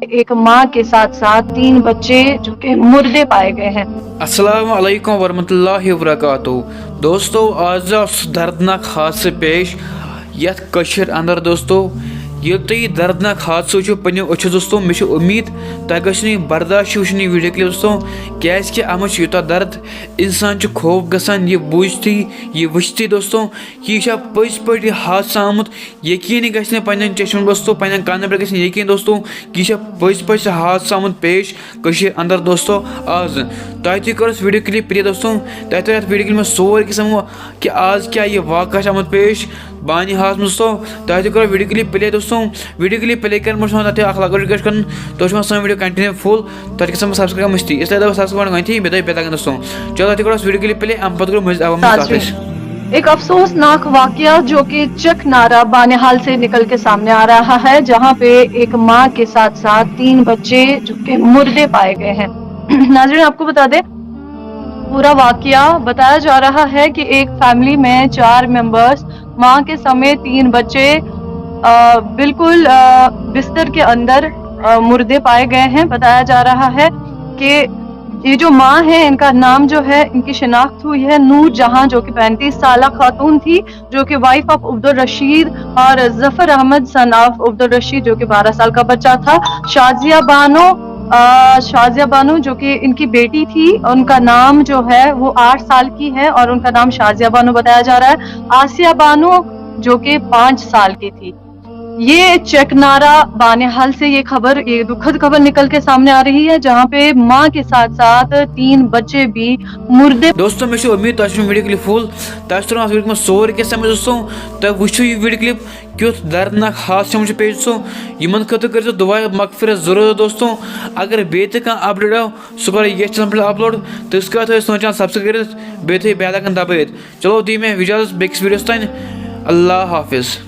एक माँ के साथ साथ 3 बच्चे जो कि मुर्दे पाए गए हैं। अस्सलाम वालेकुम वरहमतुल्लाहि वबरकातुहू। दोस्तों आज दर्दनाक हादसे पेश यथ कशर अंदर दोस्तों ये तुम दर्दनाक हादसो पन्नो अच्छो दोस्तों मे उम्मीद तुम गो बर्दाश्त वुचन वीडियो क्लिप दोस्तों क्या अत यूत दर्द इंसान खौफ गसान ये बूझती ये वुचती दोस्तों यह पज पे हादसा आमुत यकीन गि पन्न चश्मन दोस्तों पन्न कान पे गि यकीन दोस्तों कि यह पज पे हादसा आमुत पेश अंदर दोस्तों आज तुम कर वीडियो क्लिप प्ले दोस्तों तुम वीडियो क्लिप में सोर किस्म कि आज क्या ये वाक़ आमुत पेश बानी हाथ में दोस्तों तुम करो वीडियो क्लिप प्ले दोस्तों वीडियो क्लिप प्ले कर लकट रिक्वेस्ट कर तो सन वीडियो कंटिन्यू फुल तक सब्सक्राइब मस्ती इसलिए दबा सब्सक्राइब गई बे बेतन दोस्तों चलो करो वीडियो क्लिप प्ले हम पत मजिद एक अफसोसनाक वाकया जो कि चकनारा बानिहाल से निकल के सामने आ रहा है, जहां पे एक मां के साथ साथ 3 बच्चे जो कि मुर्दे पाए गए हैं। नाज़रीन आपको बता दें पूरा वाकया बताया जा रहा है कि एक फैमिली में 4 मेंबर्स मां के समेत 3 बच्चे बिल्कुल बिस्तर के अंदर मुर्दे पाए गए हैं। बताया जा रहा है कि ये जो माँ है इनका नाम जो है इनकी शिनाख्त हुई है नूर जहां जो कि 35 साल खातून थी, जो कि वाइफ ऑफ अब्दुल रशीद, और जफर अहमद सन ऑफ अब्दुल रशीद जो कि 12 साल का बच्चा था। शाजिया बानो जो कि इनकी बेटी थी, उनका नाम जो है वो 8 साल की है और उनका नाम शाजिया बानो बताया जा रहा है। आसिया बानो जो कि 5 साल की थी। ये चकनारा बानिहाल से ये दुखद खबर निकल के सामने आ रही है, जहाँ पे माँ के साथ साथ 3 बच्चे भी मुर्दे। दोस्तों मे उम्मीद तुम वीडियो क्लिप फुल तुम वीडियो में सोर के समझ दोस्तों तुम वो ये वीडियो क्लिप क्युत दर्दनाक हादसा पेश दोस्तों इन खत कर दुआ मगफिरत जरूरत दोस्तों। अगर बेत अपडेट आओ सह कर ये चैनल पे अपलोड तो इसका चैनल सब्सक्राइब कर बेल आइकन दबाइत। चलो दी मैं इजाजत बेकिस वीडियोस तान। अल्लाह हाफिज।